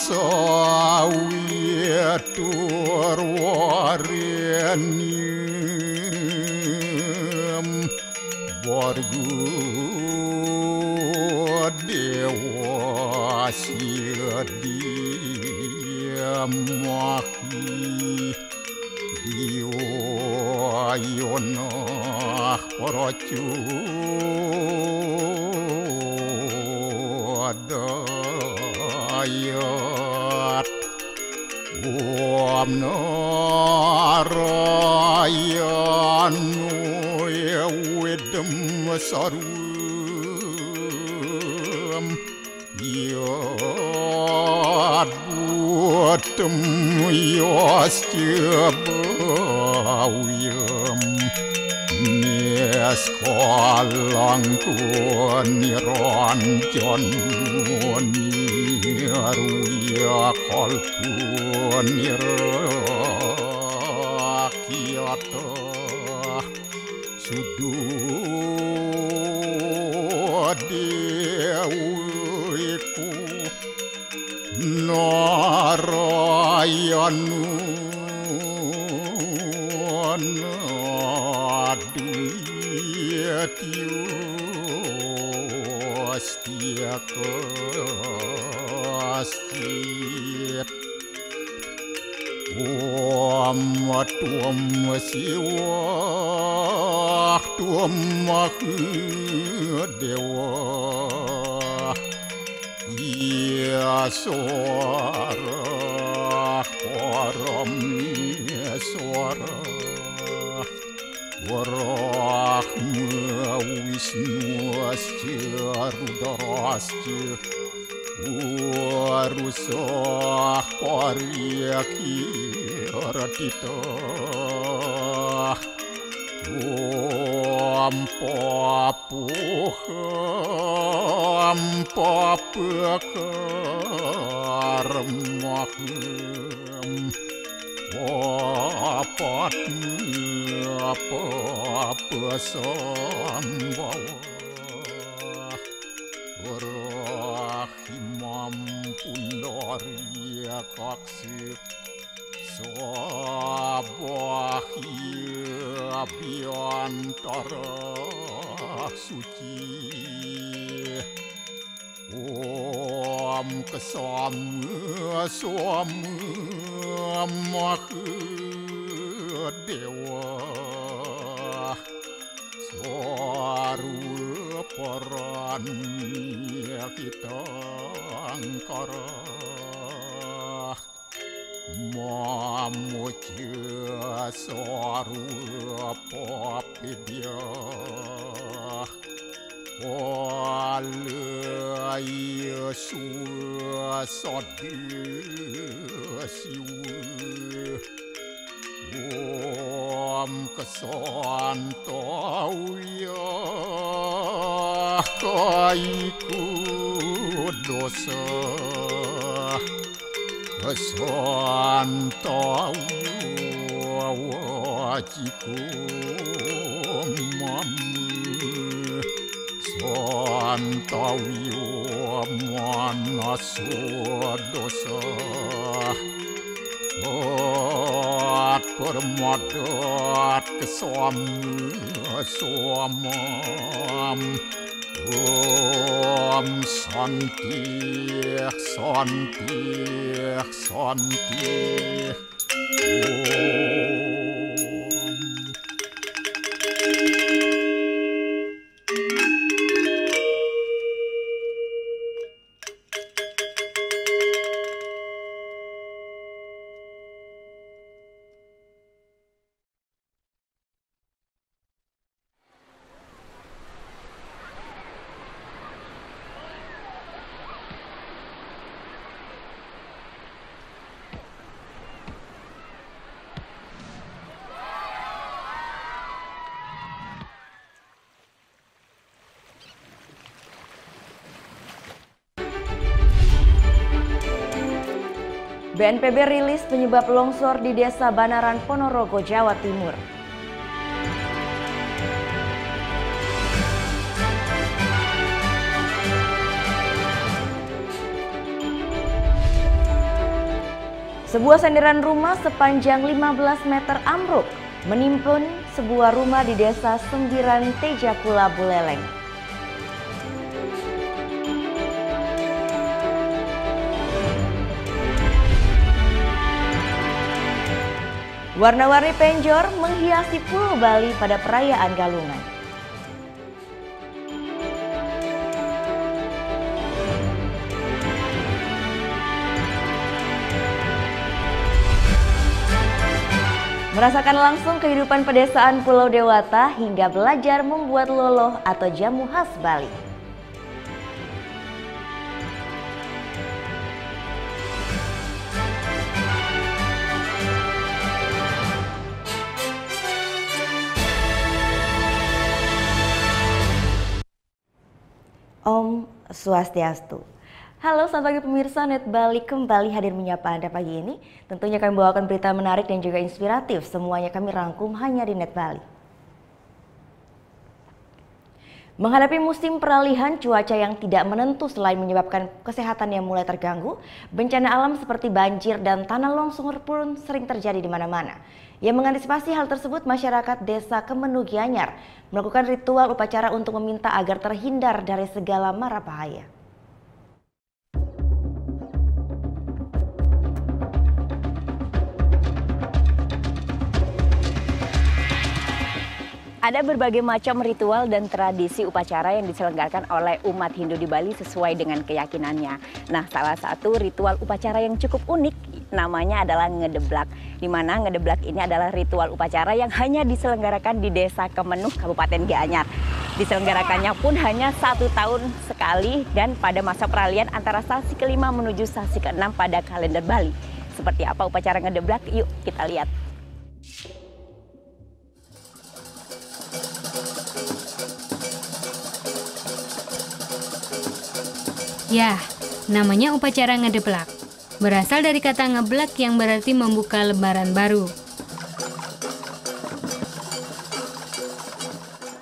sawit turwarenim borgu dewa sidiamahi diwayonah porocu adayat Om narayanu yawidam sarum yad buatam yasyabawiyam Neskolangku niranjan niruya kalpu nirakyata sududewiku narayanu Astia Om tuam siwa tuam dewa ya suara param suara Warahma Wisnu asca Rudrasca Warusah Paryakiratita Om Papuham Papakarmaham apa sambawa rahimam pundaria kaksi sabahia biantara suci Om kesama dewa Swaru parani kita angkara Mamuja swaru papidya Walaya suasadi siwa Om kesantauya kaiku dosa kesantauya wajiku mamu santauya manasu dosa permadat kesamam Om santi santi santi BNPB rilis penyebab longsor di Desa Banaran, Ponorogo, Jawa Timur. Sebuah senderan rumah sepanjang 15 meter ambruk menimbun sebuah rumah di Desa Sembiran Tejakula, Buleleng. Warna-warni penjor menghiasi Pulau Bali pada perayaan Galungan. Merasakan langsung kehidupan pedesaan Pulau Dewata hingga belajar membuat loloh atau jamu khas Bali. Om Swastiastu. Halo, selamat pagi pemirsa Net Bali, kembali hadir menyapa Anda pagi ini. Tentunya kami bawakan berita menarik dan juga inspiratif. Semuanya kami rangkum hanya di Net Bali. Menghadapi musim peralihan cuaca yang tidak menentu selain menyebabkan kesehatan yang mulai terganggu, bencana alam seperti banjir dan tanah longsor pun sering terjadi di mana-mana. Yang mengantisipasi hal tersebut, masyarakat Desa Kemenuh Gianyar melakukan ritual upacara untuk meminta agar terhindar dari segala mara bahaya. Ada berbagai macam ritual dan tradisi upacara yang diselenggarakan oleh umat Hindu di Bali sesuai dengan keyakinannya. Nah, salah satu ritual upacara yang cukup unik namanya adalah ngedeblak. Di mana ngedeblak ini adalah ritual upacara yang hanya diselenggarakan di Desa Kemenuh, Kabupaten Gianyar. Diselenggarakannya pun hanya 1 tahun sekali dan pada masa peralihan antara sasi kelima menuju sasi keenam pada kalender Bali. Seperti apa upacara ngedeblak? Yuk kita lihat. Ya, namanya upacara ngedeblak. Berasal dari kata ngeblak yang berarti membuka lembaran baru.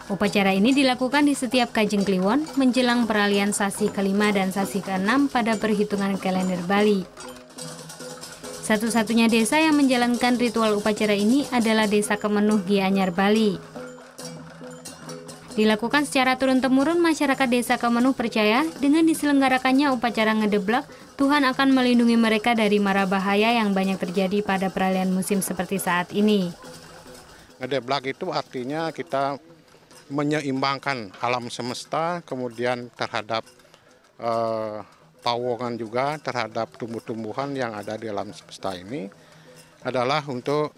Upacara ini dilakukan di setiap Kajeng Kliwon menjelang peralihan sasi kelima dan sasi keenam pada perhitungan kalender Bali. Satu-satunya desa yang menjalankan ritual upacara ini adalah Desa Kemenuh Gianyar, Bali. Dilakukan secara turun-temurun, masyarakat Desa Kemenuh percaya dengan diselenggarakannya upacara ngedeblak, Tuhan akan melindungi mereka dari mara bahaya yang banyak terjadi pada peralihan musim seperti saat ini. Ngedeblak itu artinya kita menyeimbangkan alam semesta, kemudian terhadap pawongan juga, terhadap tumbuh-tumbuhan yang ada di alam semesta ini, adalah untuk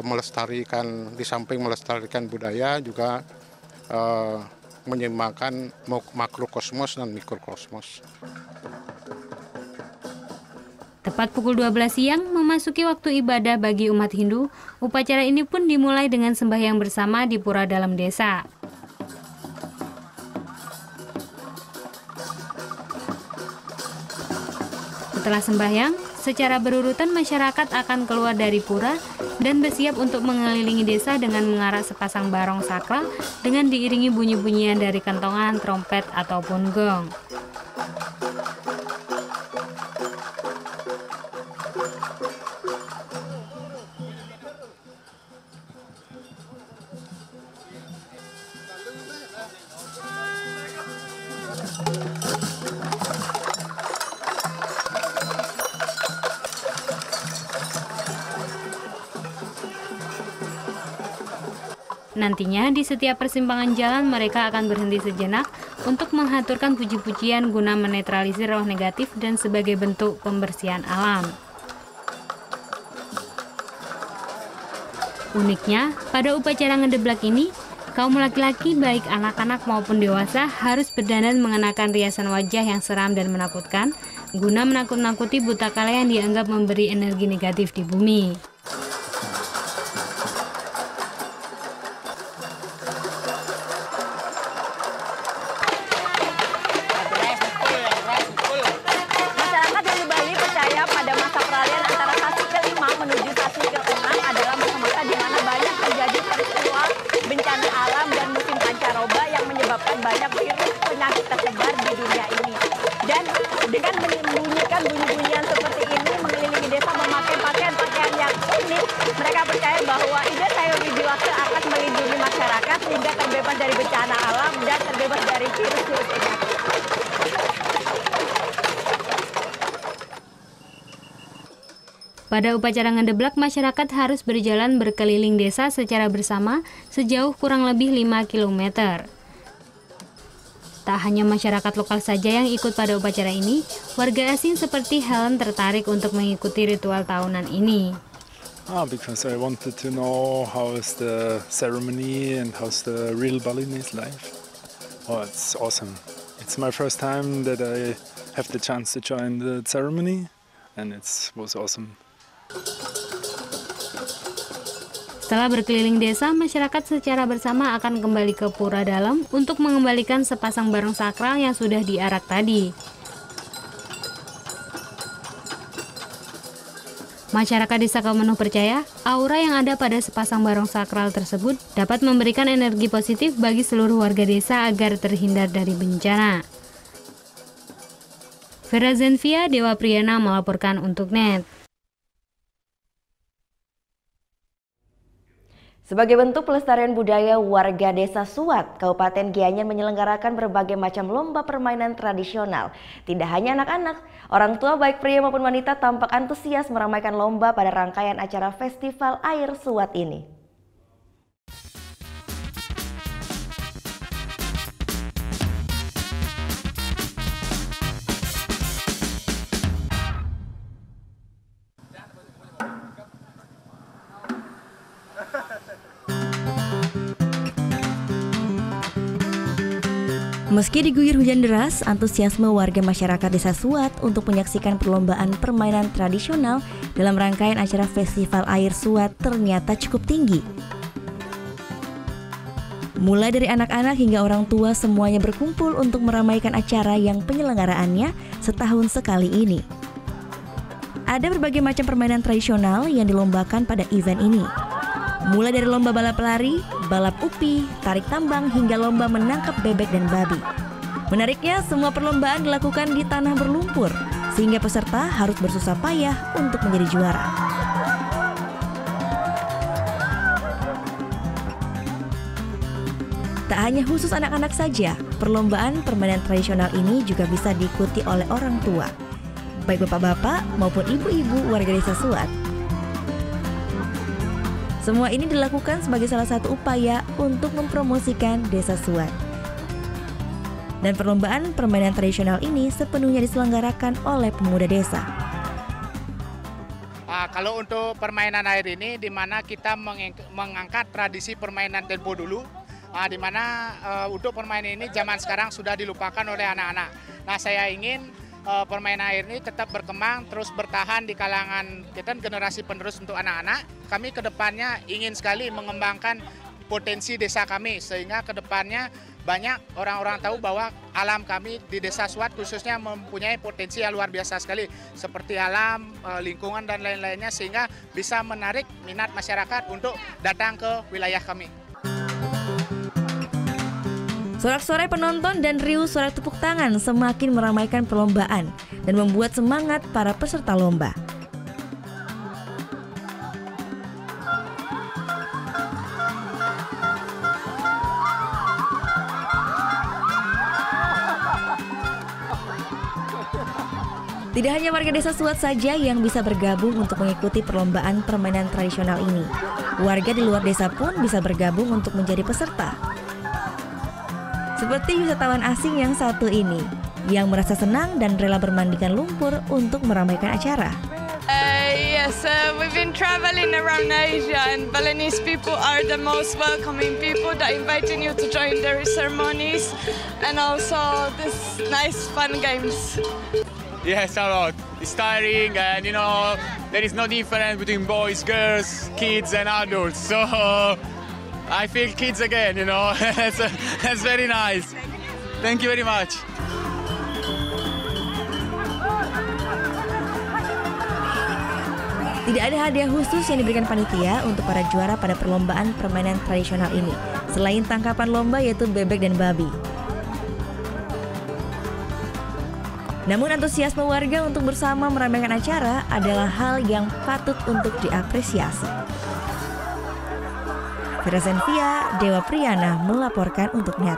melestarikan, di samping melestarikan budaya juga menyeimbangkan makrokosmos dan mikrokosmos. Tepat pukul 12 siang memasuki waktu ibadah bagi umat Hindu, upacara ini pun dimulai dengan sembahyang bersama di pura dalam desa. Setelah sembahyang, secara berurutan masyarakat akan keluar dari pura dan bersiap untuk mengelilingi desa dengan mengarak sepasang barong sakral dengan diiringi bunyi-bunyian dari kentongan, trompet, ataupun gong. Nantinya di setiap persimpangan jalan mereka akan berhenti sejenak untuk menghaturkan puji-pujian guna menetralisir roh negatif dan sebagai bentuk pembersihan alam. Uniknya, pada upacara ngedeblak ini, kaum laki-laki baik anak-anak maupun dewasa harus berdandan mengenakan riasan wajah yang seram dan menakutkan guna menakut-nakuti buta kala yang dianggap memberi energi negatif di bumi. Banyak virus penyakit tersebar di dunia ini. Dan dengan membunyikan bunyi-bunyian seperti ini mengelilingi desa memakai pakaian Pada upacara ngedeblak, masyarakat harus berjalan berkeliling desa secara bersama sejauh kurang lebih 5 km. Tak hanya masyarakat lokal saja yang ikut pada upacara ini, warga asing seperti Helen tertarik untuk mengikuti ritual tahunan ini. Because I wanted to know how is the ceremony and how's the real Balinese life. Oh, it's awesome. It's my first time that I have the chance to join the ceremony, and it was awesome. Setelah berkeliling desa, masyarakat secara bersama akan kembali ke pura dalam untuk mengembalikan sepasang barong sakral yang sudah diarak tadi. Masyarakat desa Kaumenuh percaya, aura yang ada pada sepasang barong sakral tersebut dapat memberikan energi positif bagi seluruh warga desa agar terhindar dari bencana. Vera Zenvia, Dewa Priyana melaporkan untuk NET. Sebagai bentuk pelestarian budaya, warga Desa Suat, Kabupaten Gianyar menyelenggarakan berbagai macam lomba permainan tradisional. Tidak hanya anak-anak, orang tua baik pria maupun wanita tampak antusias meramaikan lomba pada rangkaian acara Festival Air Suat ini. Meski diguyur hujan deras, antusiasme warga masyarakat Desa Suat untuk menyaksikan perlombaan permainan tradisional dalam rangkaian acara Festival Air Suat ternyata cukup tinggi. Mulai dari anak-anak hingga orang tua semuanya berkumpul untuk meramaikan acara yang penyelenggaraannya setahun sekali ini. Ada berbagai macam permainan tradisional yang dilombakan pada event ini. Mulai dari lomba balap lari, balap upi, tarik tambang, hingga lomba menangkap bebek dan babi. Menariknya, semua perlombaan dilakukan di tanah berlumpur, sehingga peserta harus bersusah payah untuk menjadi juara. Tak hanya khusus anak-anak saja, perlombaan permainan tradisional ini juga bisa diikuti oleh orang tua, baik bapak-bapak maupun ibu-ibu warga Desa Suat. Semua ini dilakukan sebagai salah satu upaya untuk mempromosikan Desa Suat. Dan perlombaan permainan tradisional ini sepenuhnya diselenggarakan oleh pemuda desa. Kalau untuk permainan air ini, di mana kita mengangkat tradisi permainan tempo dulu, di mana untuk permainan ini zaman sekarang sudah dilupakan oleh anak-anak. Nah, saya ingin permainan air ini tetap berkembang, terus bertahan di kalangan kita generasi penerus untuk anak-anak. Kami kedepannya ingin sekali mengembangkan potensi desa kami, sehingga kedepannya banyak orang-orang tahu bahwa alam kami di Desa Suat khususnya mempunyai potensi yang luar biasa sekali, seperti alam, lingkungan dan lain-lainnya, sehingga bisa menarik minat masyarakat untuk datang ke wilayah kami. Sorak-sorai penonton dan riuh sorak tepuk tangan semakin meramaikan perlombaan dan membuat semangat para peserta lomba. Tidak hanya warga Desa Suat saja yang bisa bergabung untuk mengikuti perlombaan permainan tradisional ini. Warga di luar desa pun bisa bergabung untuk menjadi peserta. Seperti wisatawan asing yang satu ini, yang merasa senang dan rela bermandikan lumpur untuk meramaikan acara. Yes, we've been traveling around Asia, and Balinese people are the most welcoming people that inviting you to join their ceremonies and also this nice fun games. Yes, a lot. It's tiring, and there is no difference between boys, girls, kids, and adults. So I feel kids again, that's very nice. Thank you very much. Tidak ada hadiah khusus yang diberikan panitia untuk para juara pada perlombaan permainan tradisional ini, selain tangkapan lomba yaitu bebek dan babi. Namun antusiasme warga untuk bersama meramaikan acara adalah hal yang patut untuk diapresiasi. Vera Zenvia, Dewa Priyana melaporkan untuk NET.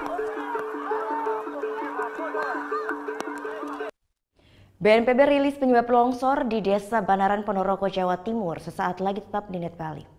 BNPB rilis penyebab longsor di Desa Banaran, Ponorogo, Jawa Timur. Sesaat lagi tetap di Net Bali.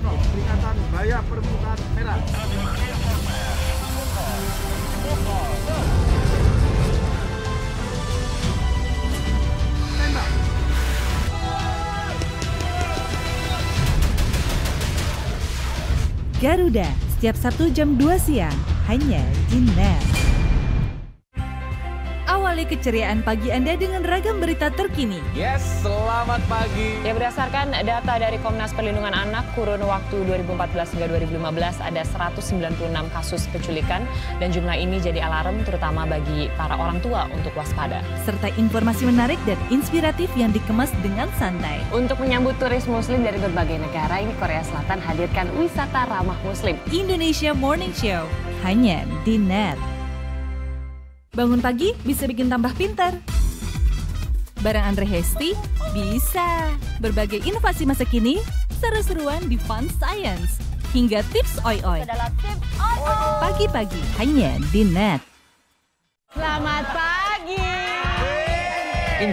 Peringatan bahaya permukaan merah. Tembak. Garuda, setiap Sabtu jam 2 siang, hanya di Net. Awali keceriaan pagi Anda dengan ragam berita terkini. Yes, selamat pagi. Ya, berdasarkan data dari Komnas Perlindungan Anak, kurun waktu 2014 hingga 2015 ada 196 kasus penculikan dan jumlah ini jadi alarm terutama bagi para orang tua untuk waspada. Serta informasi menarik dan inspiratif yang dikemas dengan santai. Untuk menyambut turis muslim dari berbagai negara, ini Korea Selatan hadirkan wisata ramah muslim. Indonesia Morning Show, hanya di Net. Bangun pagi bisa bikin tambah pintar. Bareng Andre Hesti, bisa. Berbagai inovasi masa kini, seru-seruan di Fun Science. Hingga tips oi-oi. Pagi-pagi hanya di Net. Selamat pagi. In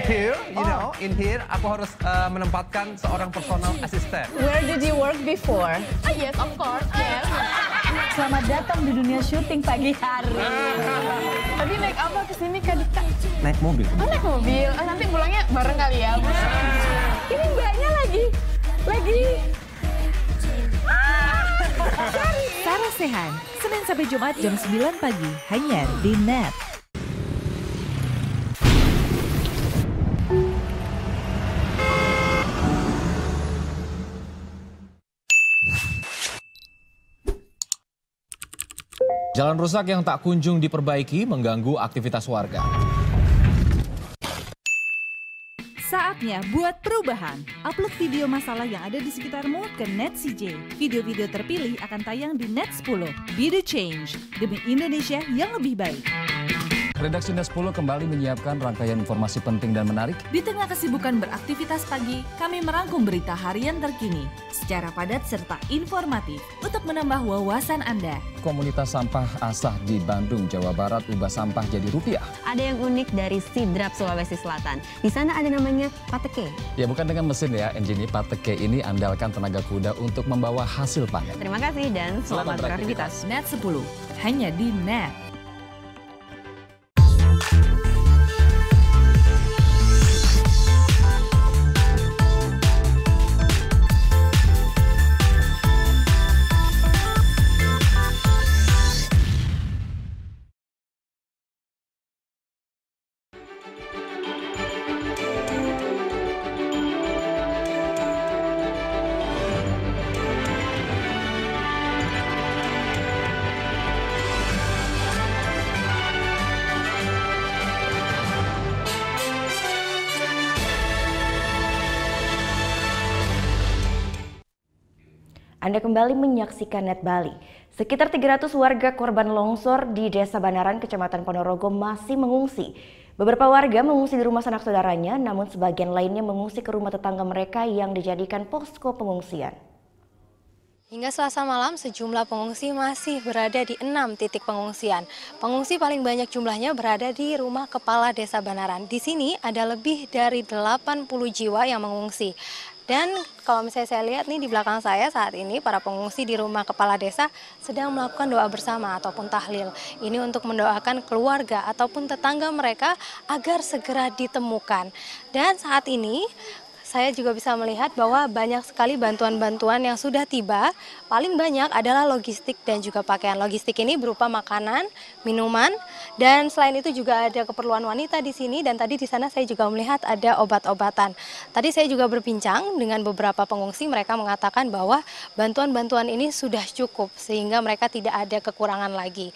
here, aku harus menempatkan seorang personal assistant. Where did you work before? Yes, of course. Yes. Selamat datang di dunia syuting pagi hari. Tadi naik apa ke sini Kak Dita? Naik mobil. Oh, naik mobil. Nanti pulangnya bareng kali ya. Ini mbaknya lagi. Sarah Sehan, Senin sampai Jumat jam 9 pagi, hanya di Net. Jalan rusak yang tak kunjung diperbaiki mengganggu aktivitas warga. Saatnya buat perubahan. Upload video masalah yang ada di sekitarmu ke Net CJ. Video-video terpilih akan tayang di Net 10. Be the change demi Indonesia yang lebih baik. Redaksi Net 10 kembali menyiapkan rangkaian informasi penting dan menarik. Di tengah kesibukan beraktivitas pagi, kami merangkum berita harian terkini secara padat serta informatif untuk menambah wawasan Anda. Komunitas sampah Asah di Bandung, Jawa Barat ubah sampah jadi rupiah. Ada yang unik dari Sidrap, Sulawesi Selatan. Di sana ada namanya pateke. Ya, bukan dengan mesin ya, Enjini. Pateke ini andalkan tenaga kuda untuk membawa hasil panen. Terima kasih dan selamat beraktivitas. Net 10, hanya di Net. Anda kembali menyaksikan Net Bali. Sekitar 300 warga korban longsor di Desa Banaran, Kecamatan Ponorogo masih mengungsi. Beberapa warga mengungsi di rumah sanak saudaranya, namun sebagian lainnya mengungsi ke rumah tetangga mereka yang dijadikan posko pengungsian. Hingga Selasa malam, sejumlah pengungsi masih berada di 6 titik pengungsian. Pengungsi paling banyak jumlahnya berada di rumah kepala Desa Banaran. Di sini ada lebih dari 80 jiwa yang mengungsi. Dan kalau misalnya saya lihat nih di belakang saya saat ini, para pengungsi di rumah kepala desa sedang melakukan doa bersama ataupun tahlil. Ini untuk mendoakan keluarga ataupun tetangga mereka agar segera ditemukan. Dan saat ini saya juga bisa melihat bahwa banyak sekali bantuan-bantuan yang sudah tiba. Paling banyak adalah logistik dan juga pakaian. Logistik ini berupa makanan, minuman, dan selain itu juga ada keperluan wanita di sini. Dan tadi di sana saya juga melihat ada obat-obatan. Tadi saya juga berbincang dengan beberapa pengungsi. Mereka mengatakan bahwa bantuan-bantuan ini sudah cukup sehingga mereka tidak ada kekurangan lagi.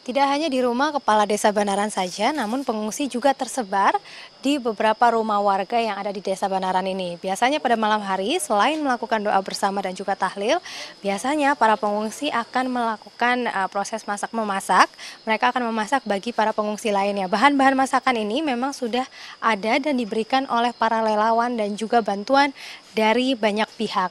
Tidak hanya di rumah Kepala Desa Banaran saja, namun pengungsi juga tersebar di beberapa rumah warga yang ada di Desa Banaran ini. Biasanya pada malam hari, selain melakukan doa bersama dan juga tahlil, biasanya para pengungsi akan melakukan proses masak-memasak. Mereka akan memasak bagi para pengungsi lainnya. Bahan-bahan masakan ini memang sudah ada dan diberikan oleh para relawan dan juga bantuan dari banyak pihak.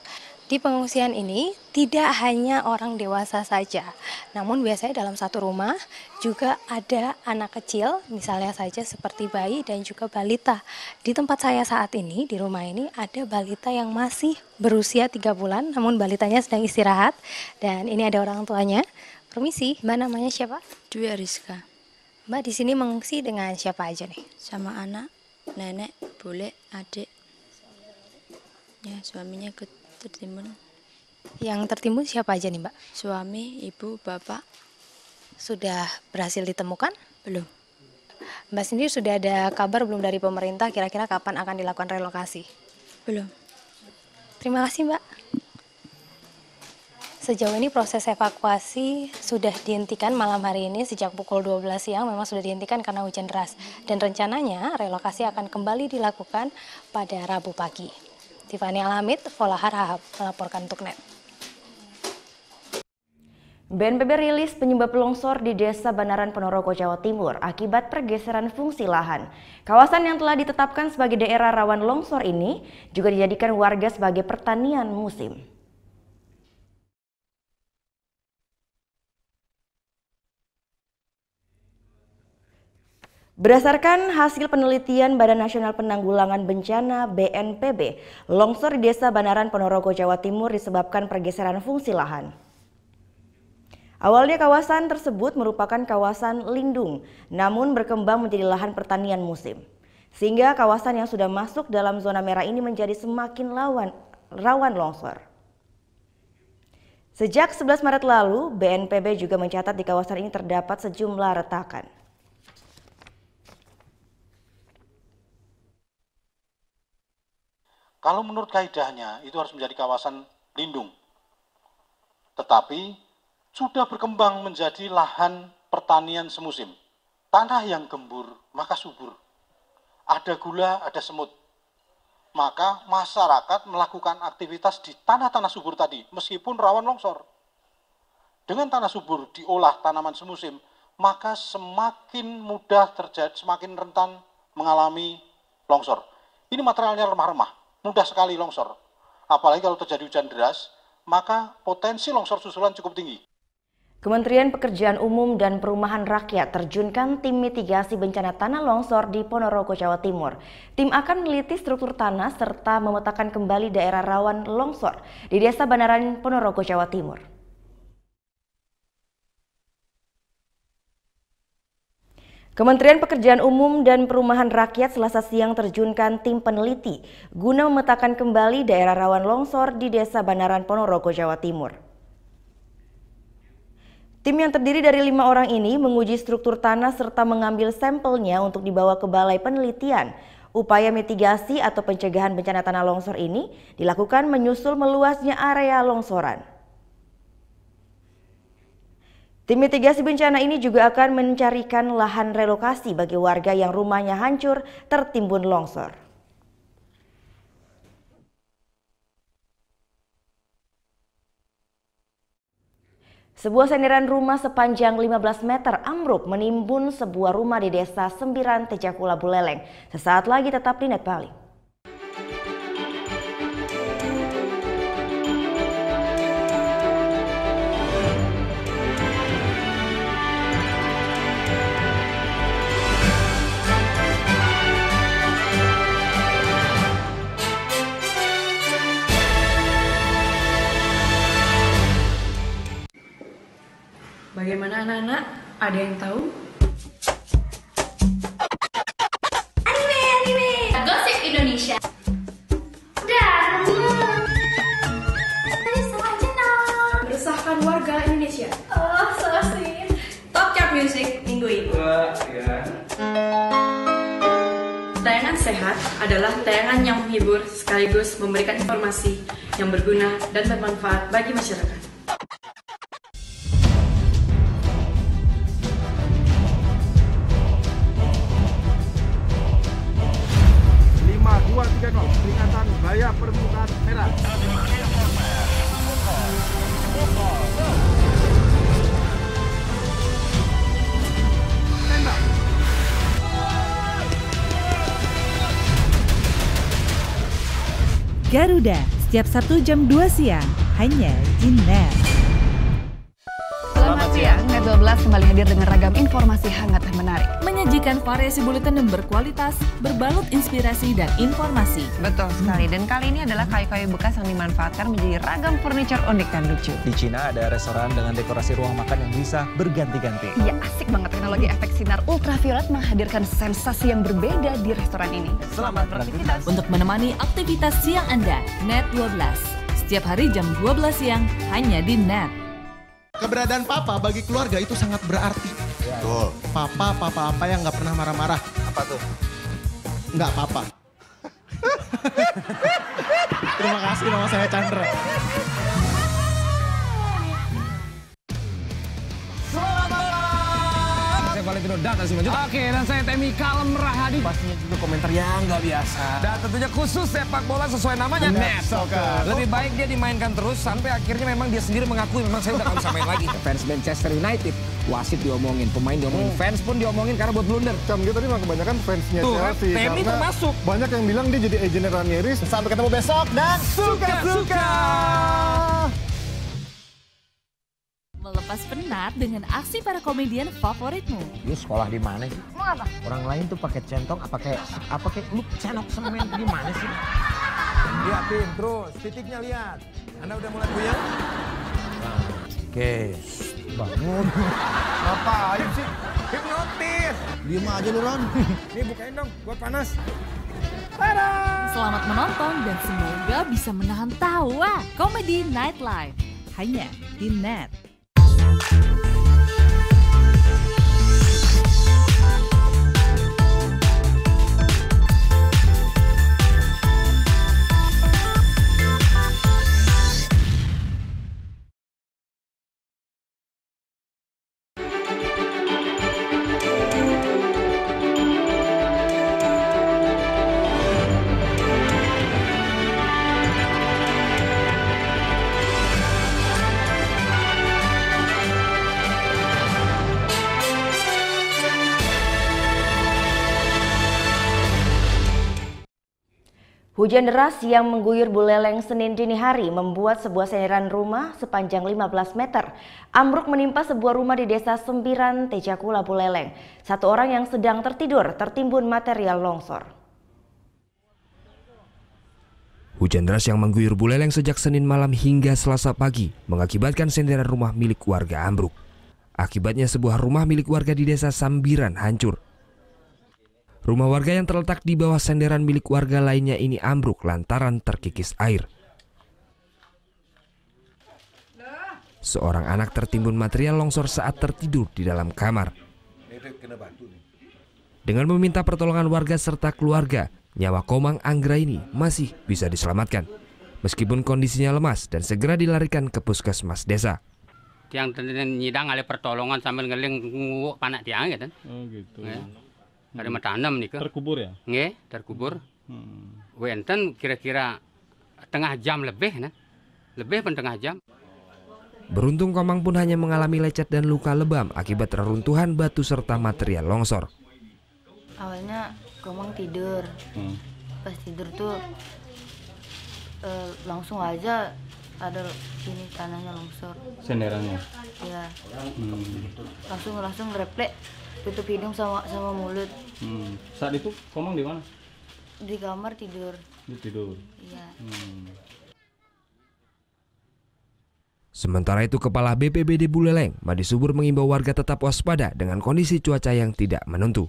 Di pengungsian ini tidak hanya orang dewasa saja, namun biasanya dalam satu rumah juga ada anak kecil, misalnya saja seperti bayi dan juga balita. Di tempat saya saat ini, di rumah ini ada balita yang masih berusia 3 bulan, namun balitanya sedang istirahat dan ini ada orang tuanya. Permisi, Mbak namanya siapa? Dwi Rizka. Mbak di sini mengungsi dengan siapa aja nih? Sama anak, nenek, bule, adik. Ya, suaminya ikut tertimbun. Yang tertimbun siapa aja nih, Mbak? Suami, ibu, bapak. Sudah berhasil ditemukan? Belum. Mbak sendiri sudah ada kabar belum dari pemerintah kira-kira kapan akan dilakukan relokasi? Belum. Terima kasih, Mbak. Sejauh ini proses evakuasi sudah dihentikan malam hari ini sejak pukul 12 siang memang sudah dihentikan karena hujan deras. Dan rencananya relokasi akan kembali dilakukan pada Rabu pagi. Tiffany Alhamid, Vola Harahap melaporkan untuk NET. BNPB rilis penyebab longsor di Desa Banaran, Ponorogo, Jawa Timur akibat pergeseran fungsi lahan. Kawasan yang telah ditetapkan sebagai daerah rawan longsor ini juga dijadikan warga sebagai pertanian musim. Berdasarkan hasil penelitian Badan Nasional Penanggulangan Bencana BNPB, longsor di Desa Banaran, Ponorogo, Jawa Timur disebabkan pergeseran fungsi lahan. Awalnya kawasan tersebut merupakan kawasan lindung, namun berkembang menjadi lahan pertanian musim. Sehingga kawasan yang sudah masuk dalam zona merah ini menjadi semakin rawan longsor. Sejak 11 Maret lalu, BNPB juga mencatat di kawasan ini terdapat sejumlah retakan. Kalau menurut kaidahnya itu harus menjadi kawasan lindung. Tetapi sudah berkembang menjadi lahan pertanian semusim. Tanah yang gembur, maka subur. Ada gula, ada semut. Maka masyarakat melakukan aktivitas di tanah-tanah subur tadi, meskipun rawan longsor. Dengan tanah subur diolah tanaman semusim, maka semakin mudah terjadi, semakin rentan mengalami longsor. Ini materialnya remah-remah. Mudah sekali longsor. Apalagi kalau terjadi hujan deras, maka potensi longsor susulan cukup tinggi. Kementerian Pekerjaan Umum dan Perumahan Rakyat terjunkan tim mitigasi bencana tanah longsor di Ponorogo, Jawa Timur. Tim akan meneliti struktur tanah serta memetakan kembali daerah rawan longsor di Desa Banaran, Ponorogo, Jawa Timur. Kementerian Pekerjaan Umum dan Perumahan Rakyat Selasa siang terjunkan tim peneliti guna memetakan kembali daerah rawan longsor di Desa Banaran, Ponorogo, Jawa Timur. Tim yang terdiri dari 5 orang ini menguji struktur tanah serta mengambil sampelnya untuk dibawa ke Balai Penelitian. Upaya mitigasi atau pencegahan bencana tanah longsor ini dilakukan menyusul meluasnya area longsoran. Tim mitigasi bencana ini juga akan mencarikan lahan relokasi bagi warga yang rumahnya hancur tertimbun longsor. Sebuah senderan rumah sepanjang 15 meter ambruk menimbun sebuah rumah di Desa Sembiran, Tejakula, Buleleng. Sesaat lagi tetap di Net Bali. Bagaimana anak-anak? Ada yang tahu? Anime! Gosip Indonesia. Dan salah channel. Meresahkan warga Indonesia. Oh, so sweet. Top Chart Music minggu ini. Tayangan sehat adalah tayangan yang menghibur sekaligus memberikan informasi yang berguna dan bermanfaat bagi masyarakat. peringatan bahaya permukaan merah. Garuda, setiap Sabtu jam 2 siang, hanya di NET. Selamat siang, Net 12 kembali hadir dengan ragam informasi hangat dan menarik. Menyajikan variasi buletin yang berkualitas, berbalut inspirasi dan informasi. Betul sekali, dan kali ini adalah kayu-kayu bekas yang dimanfaatkan menjadi ragam furniture unik dan lucu. Di Cina ada restoran dengan dekorasi ruang makan yang bisa berganti-ganti. Iya, asik banget teknologi efek sinar ultraviolet menghadirkan sensasi yang berbeda di restoran ini. Selamat beraktivitas. Untuk menemani aktivitas siang Anda, Net 12. Setiap hari jam 12 siang, hanya di NET. Keberadaan papa bagi keluarga itu sangat berarti. Betul. Papa apa yang nggak pernah marah-marah. Apa tuh? Nggak papa. Terima kasih, nama saya Chandra. Saya Valentino Data Simanjuntak. Oke, dan saya Temi Kalem Rahadi. Pastinya juga komentar yang nggak biasa. Dan tentunya khusus sepak bola sesuai namanya Net Soccer. Lebih baik dia dimainkan terus sampai akhirnya memang dia sendiri mengakui memang saya udah nggak bisa main lagi. Fans Manchester United, wasit diomongin, pemain diomongin, fans pun diomongin karena buat blunder. Dia tadi mah kebanyakan fansnya Chelsea. Temi termasuk. Banyak yang bilang dia jadi agennya Ranieri. Sampai ketemu besok dan suka-suka. Melepas penat dengan aksi para komedian favoritmu. Lu sekolah di mana sih? Mau apa? Orang lain tuh pakai centong, apa kayak lu cenok semen di mana sih? Liatin terus, titiknya lihat. Anda udah mulai puyeng? Oke, bangun. Ngapain sih? Hipnotis. Diem aja lu, Ron. Nih bukain dong, gua panas. Selamat menonton dan semoga bisa menahan tawa. Komedi Night Live, hanya di NET. Hujan deras yang mengguyur Buleleng Senin dini hari membuat sebuah senderan rumah sepanjang 15 meter ambruk menimpa sebuah rumah di Desa Sembiran, Tejakula, Buleleng. Satu orang yang sedang tertidur tertimbun material longsor. Hujan deras yang mengguyur Buleleng sejak Senin malam hingga Selasa pagi mengakibatkan senderan rumah milik warga ambruk. Akibatnya sebuah rumah milik warga di Desa Sembiran hancur. Rumah warga yang terletak di bawah senderan milik warga lainnya ini ambruk lantaran terkikis air. Seorang anak tertimbun material longsor saat tertidur di dalam kamar. Dengan meminta pertolongan warga serta keluarga, nyawa Komang Anggraini masih bisa diselamatkan. Meskipun kondisinya lemas dan segera dilarikan ke puskesmas desa. Yang nyidang oleh pertolongan sambil ngeling panak tiang gitu. Oh gitu. Dari tanam nih ke. Terkubur ya? Nggih, terkubur. Wenten kira-kira setengah jam lebih, nah. Lebih pun setengah jam. Beruntung Komang pun hanya mengalami lecet dan luka lebam akibat reruntuhan batu serta material longsor. Awalnya Komang tidur. Pas tidur tuh langsung aja ada ini tanahnya longsor. Senderannya? Iya. Langsung refleks. Tutup hidung sama mulut. Saat itu Komang di mana? Di kamar tidur. Tidur. Iya. Sementara itu Kepala BPBD Buleleng, Madi Subur mengimbau warga tetap waspada dengan kondisi cuaca yang tidak menentu.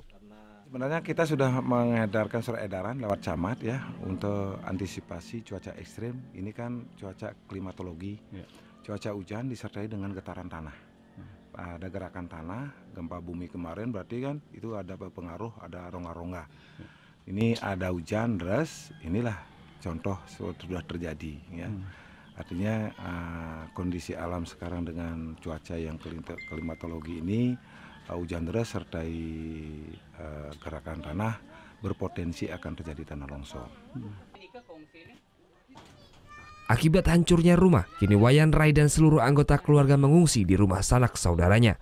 Sebenarnya kita sudah mengedarkan surat edaran lewat camat ya untuk antisipasi cuaca ekstrim. Ini kan cuaca klimatologi, cuaca hujan disertai dengan getaran tanah. Ada gerakan tanah, gempa bumi kemarin berarti kan itu ada pengaruh, ada rongga-rongga. Ini ada hujan deras, inilah contoh sudah terjadi ya. Artinya kondisi alam sekarang dengan cuaca yang klimatologi ini, hujan deras sertai gerakan tanah berpotensi akan terjadi tanah longsor. Akibat hancurnya rumah, kini Wayan Rai dan seluruh anggota keluarga mengungsi di rumah sanak saudaranya.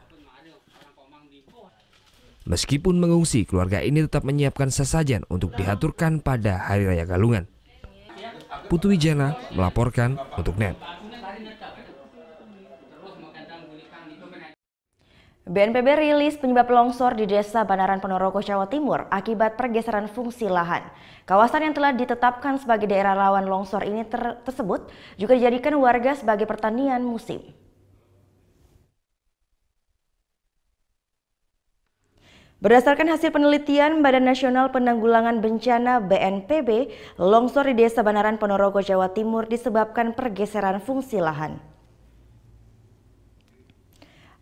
Meskipun mengungsi, keluarga ini tetap menyiapkan sesajen untuk dihaturkan pada Hari Raya Galungan. Putu Wijana melaporkan untuk NET. BNPB rilis penyebab longsor di Desa Banaran Ponorogo, Jawa Timur akibat pergeseran fungsi lahan. Kawasan yang telah ditetapkan sebagai daerah rawan longsor ini tersebut juga dijadikan warga sebagai pertanian musim. Berdasarkan hasil penelitian Badan Nasional Penanggulangan Bencana BNPB, longsor di Desa Banaran Ponorogo, Jawa Timur disebabkan pergeseran fungsi lahan.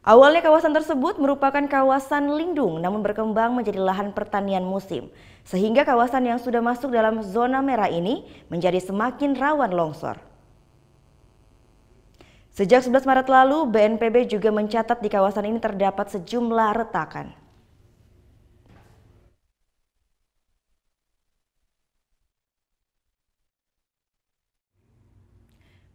Awalnya kawasan tersebut merupakan kawasan lindung namun berkembang menjadi lahan pertanian musim. Sehingga kawasan yang sudah masuk dalam zona merah ini menjadi semakin rawan longsor. Sejak 11 Maret lalu, BNPB juga mencatat di kawasan ini terdapat sejumlah retakan.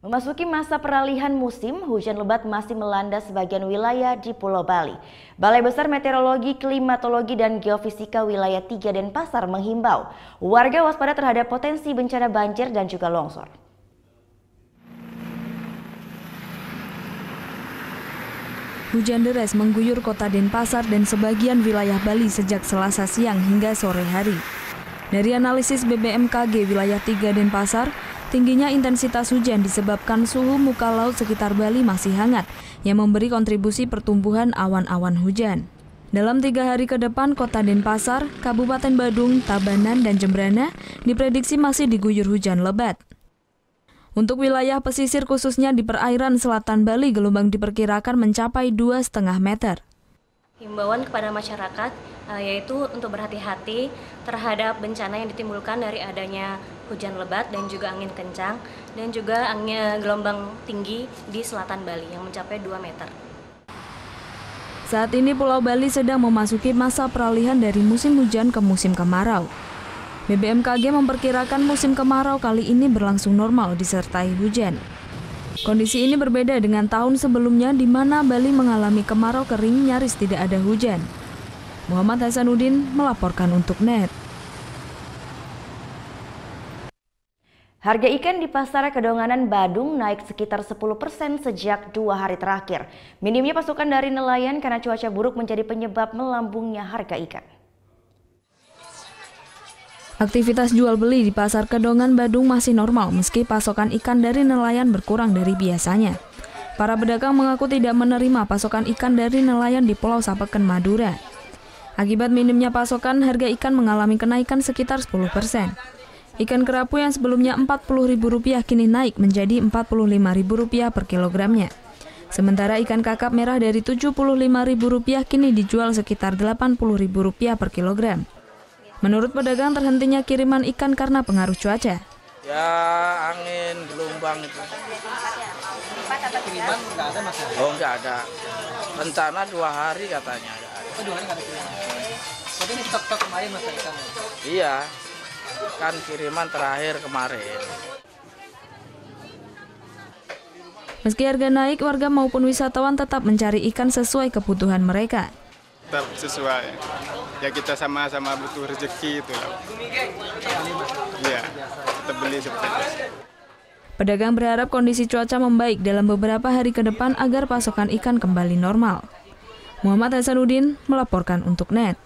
Memasuki masa peralihan musim, hujan lebat masih melanda sebagian wilayah di Pulau Bali. Balai Besar Meteorologi, Klimatologi, dan Geofisika Wilayah 3 Denpasar menghimbau warga waspada terhadap potensi bencana banjir dan juga longsor. Hujan deras mengguyur kota Denpasar dan sebagian wilayah Bali sejak Selasa siang hingga sore hari. Dari analisis BBMKG Wilayah 3 Denpasar, tingginya intensitas hujan disebabkan suhu muka laut sekitar Bali masih hangat yang memberi kontribusi pertumbuhan awan-awan hujan. Dalam 3 hari ke depan, kota Denpasar, Kabupaten Badung, Tabanan, dan Jembrana diprediksi masih diguyur hujan lebat. Untuk wilayah pesisir khususnya di perairan selatan Bali, gelombang diperkirakan mencapai 2,5 meter. Himbauan kepada masyarakat yaitu untuk berhati-hati terhadap bencana yang ditimbulkan dari adanya hujan lebat dan juga angin kencang dan juga angin gelombang tinggi di selatan Bali yang mencapai 2 meter. Saat ini Pulau Bali sedang memasuki masa peralihan dari musim hujan ke musim kemarau. BBMKG memperkirakan musim kemarau kali ini berlangsung normal disertai hujan. Kondisi ini berbeda dengan tahun sebelumnya di mana Bali mengalami kemarau kering nyaris tidak ada hujan. Muhammad Hasanuddin melaporkan untuk NET. Harga ikan di Pasar Kedonganan Badung naik sekitar 10% sejak 2 hari terakhir. Minimnya pasokan dari nelayan karena cuaca buruk menjadi penyebab melambungnya harga ikan. Aktivitas jual beli di Pasar Kedongan Badung masih normal meski pasokan ikan dari nelayan berkurang dari biasanya. Para pedagang mengaku tidak menerima pasokan ikan dari nelayan di Pulau Sapeken, Madura. Akibat minimnya pasokan, harga ikan mengalami kenaikan sekitar 10%. Ikan kerapu yang sebelumnya Rp40.000 kini naik menjadi Rp45.000 per kilogramnya. Sementara ikan kakap merah dari Rp75.000 kini dijual sekitar Rp80.000 per kilogram. Menurut pedagang, terhentinya kiriman ikan karena pengaruh cuaca. Ya, angin, gelombang itu. Kiriman nggak ada, Mas? Oh, nggak ada. Rencana 2 hari katanya. Oh, 2 hari nggak ada kiriman. Tapi ini stok kemarin, Mas, ikan? Iya, kan kiriman terakhir kemarin. Meski harga naik, warga maupun wisatawan tetap mencari ikan sesuai kebutuhan mereka. Tetap sesuai. Ya kita sama-sama butuh rezeki itu. Iya, kita beli seperti itu. Pedagang berharap kondisi cuaca membaik dalam beberapa hari ke depan agar pasokan ikan kembali normal. Muhammad Hasanuddin melaporkan untuk NET.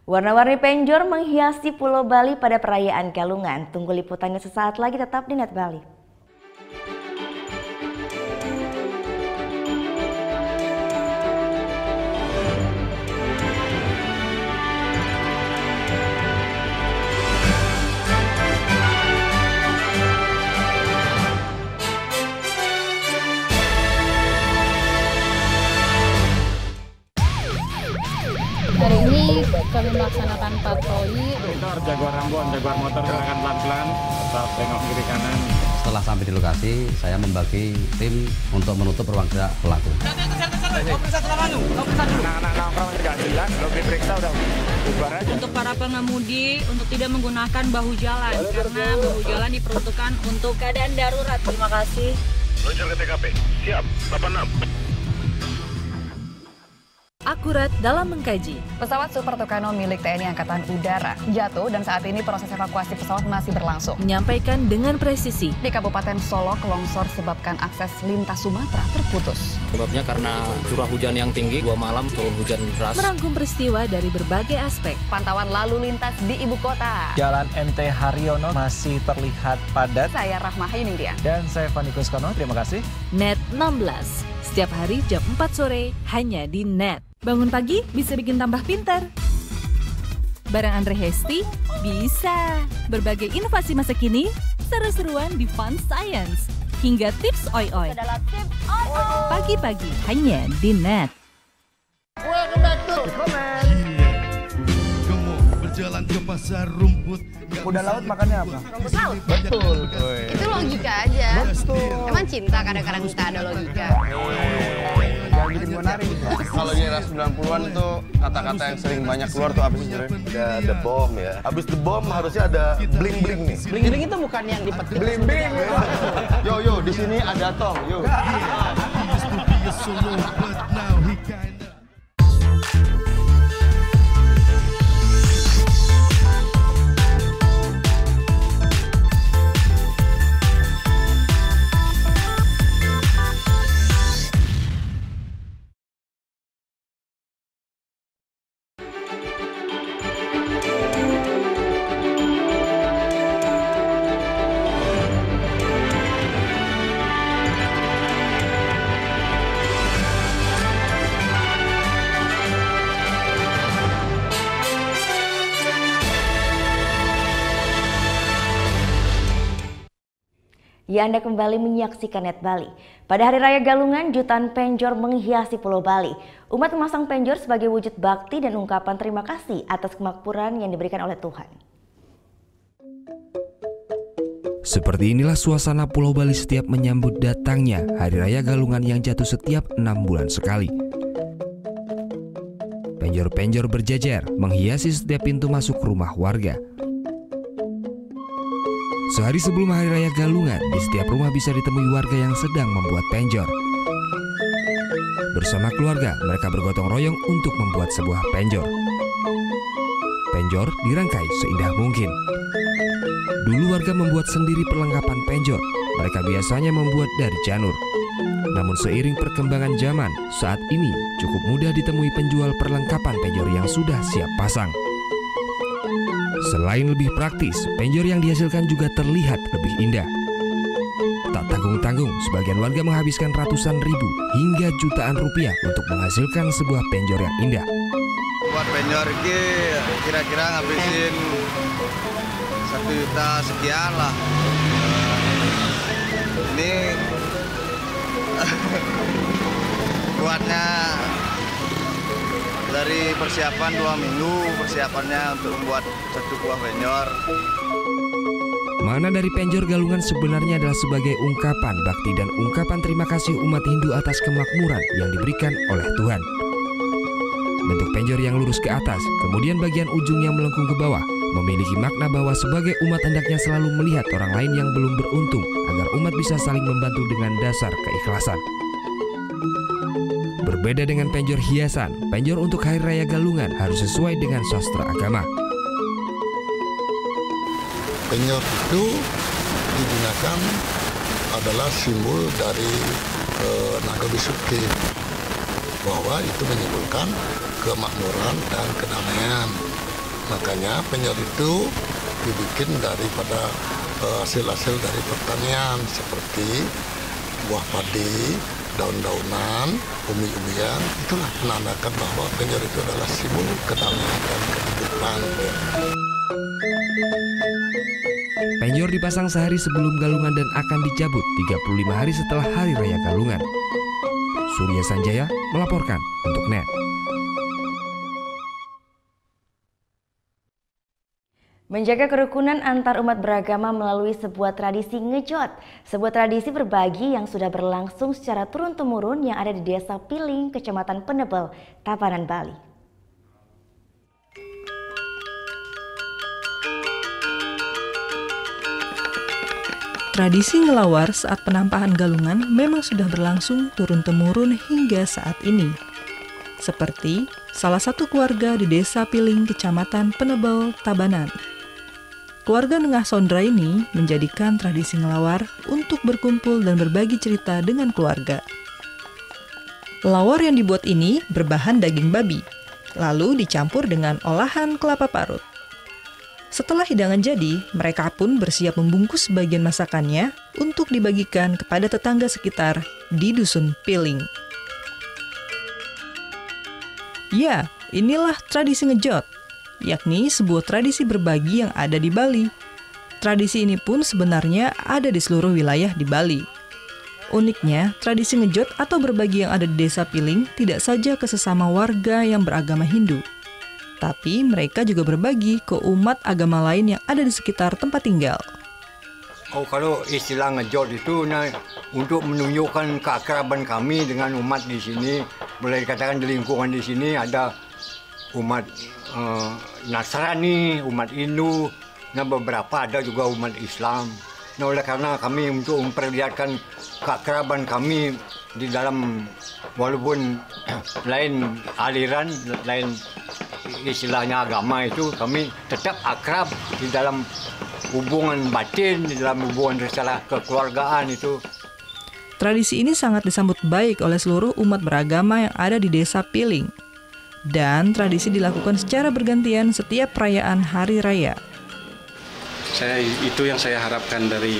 Warna-warni penjor menghiasi Pulau Bali pada perayaan Galungan. Tunggu liputannya sesaat lagi, tetap di NET Bali. Hari ini kami melaksanakan patroli. Jagoan Rambon, jagoan motor silakan pelan-pelan, tetap tengok kiri kanan. Setelah sampai di lokasi, saya membagi tim untuk menutup ruang gerak pelaku. Untuk para pengemudi, untuk tidak menggunakan bahu jalan, karena bahu jalan diperuntukkan untuk keadaan darurat. Terima kasih. Meluncur ke TKP. Siap, 86. Akurat dalam mengkaji. Pesawat Super Tucano milik TNI Angkatan Udara jatuh dan saat ini proses evakuasi pesawat masih berlangsung. Menyampaikan dengan presisi. Di Kabupaten Solok, longsor sebabkan akses lintas Sumatera terputus. Sebabnya karena curah hujan yang tinggi, 2 malam turun hujan deras. Merangkum peristiwa dari berbagai aspek. Pantauan lalu lintas di ibu kota. Jalan MT Haryono masih terlihat padat. Saya Rahma Hayiningdia. Dan saya Fani Kuskono, terima kasih. Net 16, setiap hari jam 4 sore hanya di Net. Bangun pagi bisa bikin tambah pintar. Barang Andre Hesti bisa. Berbagai inovasi masa kini, seru-seruan di Fun Science. Hingga tips oi-oi. Pagi-pagi hanya di Net. Welcome back to Comment. Berjalan ke pasar rumput. Kuda laut makannya apa? Rumput laut. Betul. Itu logika aja. Betul. Emang cinta kadang-kadang kita ada logika. Jangan bikin gua nari. Kalau di era 90-an tuh kata-kata yang sering banyak keluar tuh apa sih sebenarnya? The bomb ya. Habis the bomb harusnya ada bling-bling nih. Bling-bling itu bukan yang dipetik. Bling-bling. Yo, di sini ada tong. Yo. Ya, Anda kembali menyaksikan Net Bali. Pada Hari Raya Galungan, jutaan penjor menghiasi Pulau Bali. Umat memasang penjor sebagai wujud bakti dan ungkapan terima kasih atas kemakmuran yang diberikan oleh Tuhan. Seperti inilah suasana Pulau Bali setiap menyambut datangnya Hari Raya Galungan yang jatuh setiap 6 bulan sekali. Penjor-penjor berjejer menghiasi setiap pintu masuk rumah warga. Sehari sebelum Hari Raya Galungan, di setiap rumah bisa ditemui warga yang sedang membuat penjor. Bersama keluarga, mereka bergotong royong untuk membuat sebuah penjor. Penjor dirangkai seindah mungkin. Dulu warga membuat sendiri perlengkapan penjor. Mereka biasanya membuat dari janur. Namun seiring perkembangan zaman, saat ini cukup mudah ditemui penjual perlengkapan penjor yang sudah siap pasang. Selain lebih praktis, penjor yang dihasilkan juga terlihat lebih indah. Tak tanggung-tanggung, sebagian warga menghabiskan ratusan ribu hingga jutaan rupiah untuk menghasilkan sebuah penjor yang indah. Buat penjor ini kira-kira ngabisin 1 juta sekian lah. Ini buatnya dari persiapan 2 minggu persiapannya untuk membuat 1 buah penjor. Mana dari penjor Galungan sebenarnya adalah sebagai ungkapan bakti dan ungkapan terima kasih umat Hindu atas kemakmuran yang diberikan oleh Tuhan. Bentuk penjor yang lurus ke atas, kemudian bagian ujung yang melengkung ke bawah, memiliki makna bahwa sebagai umat hendaknya selalu melihat orang lain yang belum beruntung agar umat bisa saling membantu dengan dasar keikhlasan. Berbeda dengan penjor hiasan, penjor untuk Hari Raya Galungan harus sesuai dengan sastra agama. Penjor itu digunakan adalah simbol dari naga bisuki, bahwa itu menyimbolkan kemakmuran dan kedamaian. Makanya penjor itu dibikin daripada hasil-hasil dari pertanian seperti buah padi, daun-daunan, umi-umian. Itulah menandakan bahwa penjor itu adalah simbol kedamaian dan kehidupan. Penjor dipasang sehari sebelum Galungan dan akan dicabut 35 hari setelah Hari Raya Galungan. Surya Sanjaya melaporkan untuk Net. Menjaga kerukunan antar umat beragama melalui sebuah tradisi ngejot, sebuah tradisi berbagi yang sudah berlangsung secara turun-temurun yang ada di Desa Piling, Kecamatan Penebel, Tabanan, Bali. Tradisi ngelawar saat penampahan galungan memang sudah berlangsung turun-temurun hingga saat ini. Seperti salah satu keluarga di Desa Piling, Kecamatan Penebel, Tabanan. Keluarga Nengah Sondra ini menjadikan tradisi ngelawar untuk berkumpul dan berbagi cerita dengan keluarga. Lawar yang dibuat ini berbahan daging babi, lalu dicampur dengan olahan kelapa parut. Setelah hidangan jadi, mereka pun bersiap membungkus sebagian masakannya untuk dibagikan kepada tetangga sekitar di Dusun Piling. Ya, inilah tradisi ngejot, yakni sebuah tradisi berbagi yang ada di Bali. Tradisi ini pun sebenarnya ada di seluruh wilayah di Bali. Uniknya, tradisi ngejot atau berbagi yang ada di Desa Piling tidak saja ke sesama warga yang beragama Hindu, tapi mereka juga berbagi ke umat agama lain yang ada di sekitar tempat tinggal. Kalau istilah ngejot itu untuk menunjukkan keakraban kami dengan umat di sini. Boleh dikatakan di lingkungan di sini ada umat Nasrani, umat Hindu, beberapa ada juga umat Islam. Oleh karena kami untuk memperlihatkan keakraban kami di dalam, walaupun lain aliran, lain istilahnya agama itu, kami tetap akrab di dalam hubungan batin, di dalam hubungan secara kekeluargaan itu. Tradisi ini sangat disambut baik oleh seluruh umat beragama yang ada di Desa Piling. Dan tradisi dilakukan secara bergantian setiap perayaan hari raya. Itu yang saya harapkan dari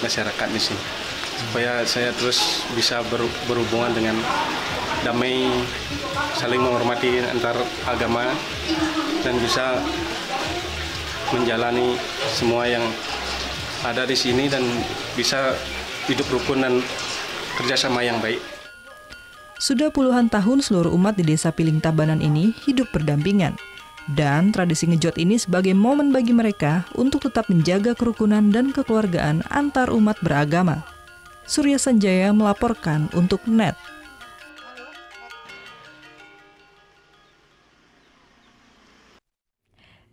masyarakat di sini, supaya saya terus bisa berhubungan dengan damai, saling menghormati antar agama, dan bisa menjalani semua yang ada di sini dan bisa hidup rukun dan kerjasama yang baik. Sudah puluhan tahun seluruh umat di Desa Piling Tabanan ini hidup berdampingan. Dan tradisi ngejot ini sebagai momen bagi mereka untuk tetap menjaga kerukunan dan kekeluargaan antar umat beragama. Surya Sanjaya melaporkan untuk NET.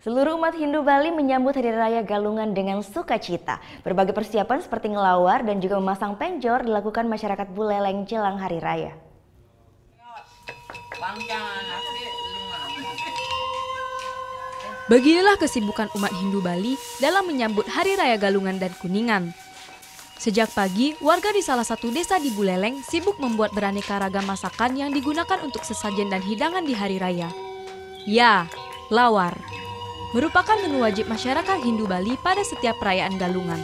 Seluruh umat Hindu Bali menyambut Hari Raya Galungan dengan sukacita. Berbagai persiapan seperti ngelawar dan juga memasang penjor dilakukan masyarakat Buleleng jelang Hari Raya. Beginilah kesibukan umat Hindu Bali dalam menyambut Hari Raya Galungan dan Kuningan. Sejak pagi, warga di salah satu desa di Buleleng sibuk membuat beraneka ragam masakan yang digunakan untuk sesajen dan hidangan di Hari Raya. Ya, lawar merupakan menu wajib masyarakat Hindu Bali pada setiap perayaan Galungan.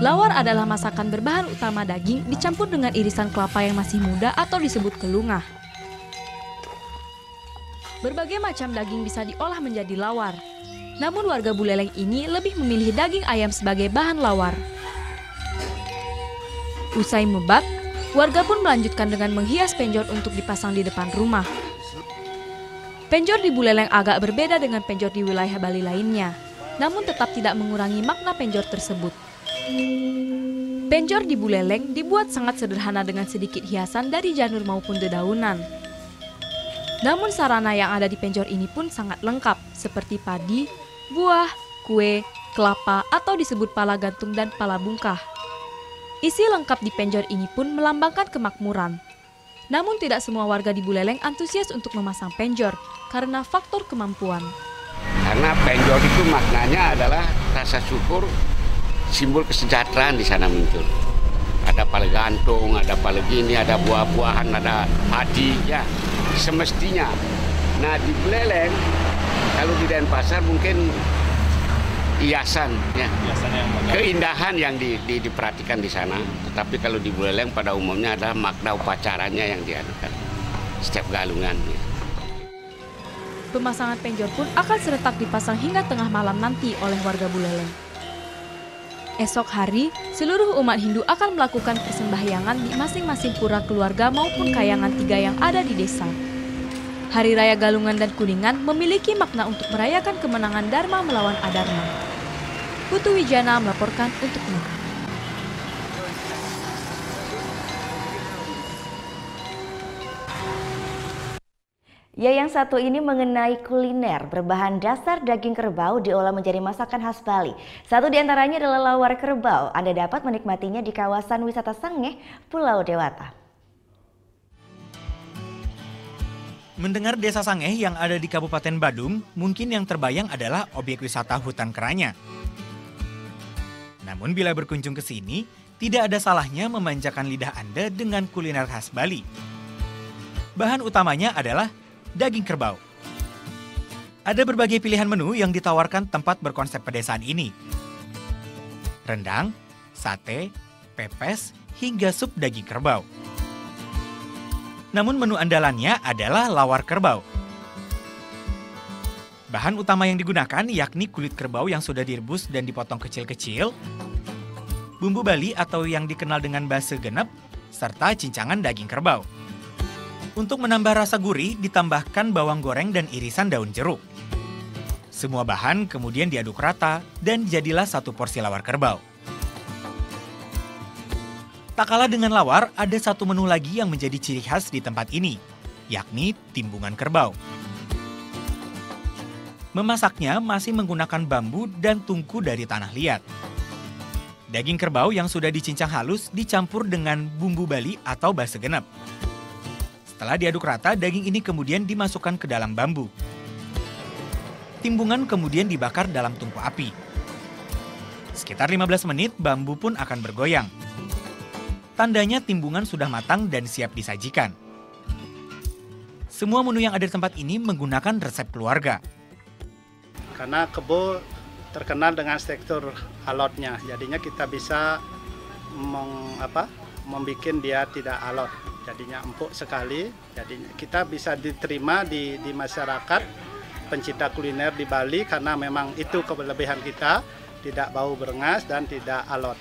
Lawar adalah masakan berbahan utama daging dicampur dengan irisan kelapa yang masih muda atau disebut kelungah. Berbagai macam daging bisa diolah menjadi lawar. Namun warga Buleleng ini lebih memilih daging ayam sebagai bahan lawar. Usai membak, warga pun melanjutkan dengan menghias penjor untuk dipasang di depan rumah. Penjor di Buleleng agak berbeda dengan penjor di wilayah Bali lainnya, namun tetap tidak mengurangi makna penjor tersebut. Penjor di Buleleng dibuat sangat sederhana dengan sedikit hiasan dari janur maupun dedaunan. Namun sarana yang ada di penjor ini pun sangat lengkap, seperti padi, buah, kue, kelapa atau disebut pala gantung dan pala bungkah. Isi lengkap di penjor ini pun melambangkan kemakmuran. Namun tidak semua warga di Buleleng antusias untuk memasang penjor karena faktor kemampuan. Karena penjor itu maknanya adalah rasa syukur, simbol kesejahteraan di sana muncul. Ada pala gantung, ada pala gini, ada buah-buahan, ada padi, ya semestinya. Nah di Buleleng, kalau di Denpasar mungkin hiasan, ya, keindahan yang diperhatikan di sana. Tetapi kalau di Buleleng pada umumnya ada makna upacaranya yang diadukan setiap galungan. Ya. Pemasangan penjor pun akan serentak dipasang hingga tengah malam nanti oleh warga Buleleng. Esok hari, seluruh umat Hindu akan melakukan persembahyangan di masing-masing pura keluarga maupun kayangan tiga yang ada di desa. Hari Raya Galungan dan Kuningan memiliki makna untuk merayakan kemenangan Dharma melawan Adharma. Putu Wijana melaporkan untuk Net. Ya, yang satu ini mengenai kuliner berbahan dasar daging kerbau diolah menjadi masakan khas Bali. Satu di antaranya adalah lawar kerbau. Anda dapat menikmatinya di kawasan wisata Sangeh, Pulau Dewata. Mendengar Desa Sangeh yang ada di Kabupaten Badung, mungkin yang terbayang adalah objek wisata hutan keranya. Namun bila berkunjung ke sini, tidak ada salahnya memanjakan lidah Anda dengan kuliner khas Bali. Bahan utamanya adalah daging kerbau. Ada berbagai pilihan menu yang ditawarkan tempat berkonsep pedesaan ini. Rendang, sate, pepes, hingga sup daging kerbau. Namun menu andalannya adalah lawar kerbau. Bahan utama yang digunakan yakni kulit kerbau yang sudah direbus dan dipotong kecil-kecil, bumbu Bali atau yang dikenal dengan base genep, serta cincangan daging kerbau. Untuk menambah rasa gurih, ditambahkan bawang goreng dan irisan daun jeruk. Semua bahan kemudian diaduk rata dan jadilah satu porsi lawar kerbau. Tak kalah dengan lawar, ada satu menu lagi yang menjadi ciri khas di tempat ini, yakni timbungan kerbau. Memasaknya masih menggunakan bambu dan tungku dari tanah liat. Daging kerbau yang sudah dicincang halus dicampur dengan bumbu Bali atau base genep. Setelah diaduk rata, daging ini kemudian dimasukkan ke dalam bambu. Timbungan kemudian dibakar dalam tungku api. Sekitar 15 menit, bambu pun akan bergoyang. Tandanya timbungan sudah matang dan siap disajikan. Semua menu yang ada di tempat ini menggunakan resep keluarga. Karena kebo terkenal dengan tekstur alotnya, jadinya kita bisa membuat dia tidak alot, jadinya empuk sekali. Jadinya kita bisa diterima di masyarakat pencinta kuliner di Bali karena memang itu kelebihan kita, tidak bau berengas dan tidak alot.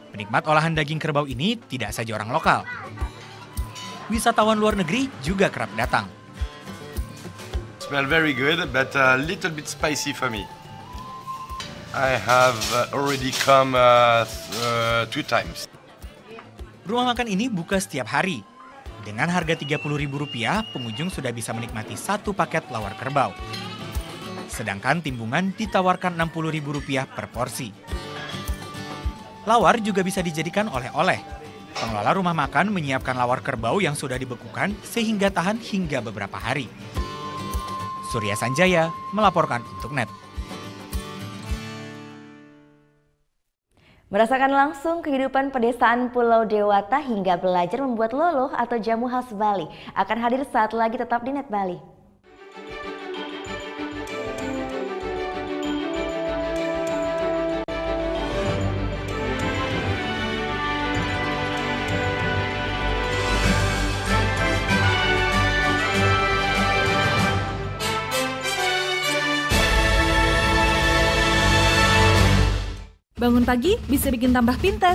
Penikmat olahan daging kerbau ini tidak saja orang lokal. Wisatawan luar negeri juga kerap datang. Smell very good, but a little bit spicy for me. I have already come 2 times. Rumah makan ini buka setiap hari. Dengan harga Rp30.000, pengunjung sudah bisa menikmati satu paket lawar kerbau. Sedangkan timbungan ditawarkan Rp60.000 per porsi. Lawar juga bisa dijadikan oleh-oleh. Pengelola rumah makan menyiapkan lawar kerbau yang sudah dibekukan sehingga tahan hingga beberapa hari. Surya Sanjaya melaporkan untuk Net. Merasakan langsung kehidupan pedesaan Pulau Dewata hingga belajar membuat loloh atau jamu khas Bali akan hadir saat lagi, tetap di Net Bali. Bangun pagi bisa bikin tambah pintar.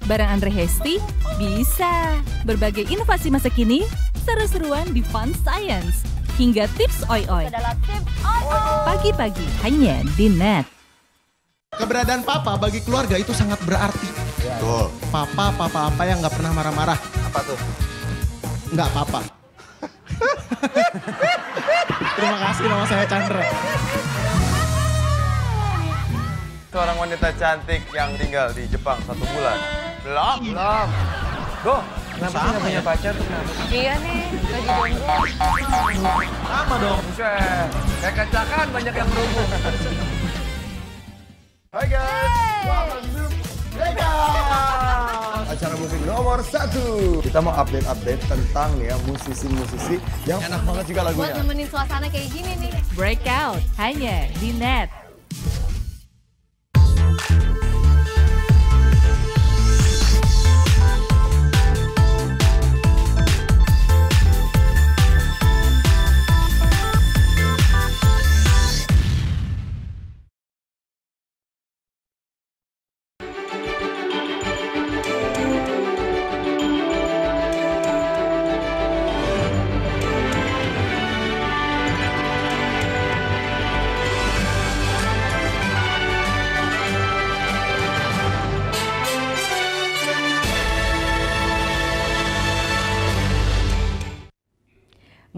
Bareng Andre Hesti bisa. Berbagai inovasi masa kini, seru-seruan di Fun Science, hingga tips oi-oi. Pagi-pagi hanya di Net. Keberadaan papa bagi keluarga itu sangat berarti. Betul. Papa apa yang nggak pernah marah-marah. Apa tuh? Nggak papa. Terima kasih, nama saya Chandra. Seorang wanita cantik yang tinggal di Jepang 1 bulan. Belum. Go, kenapa sih nggak punya pacar tuh kenapa? Iya nih, lagi jomblo. Sama dong. Buset, kayak kacakan banyak yang berhubung. Hai guys, welcome to Vegas. Acara musik nomor 1. Kita mau update tentang ya musisi-musisi yang enak banget juga lagunya. Buat nemenin suasana kayak gini nih. Breakout hanya di Net.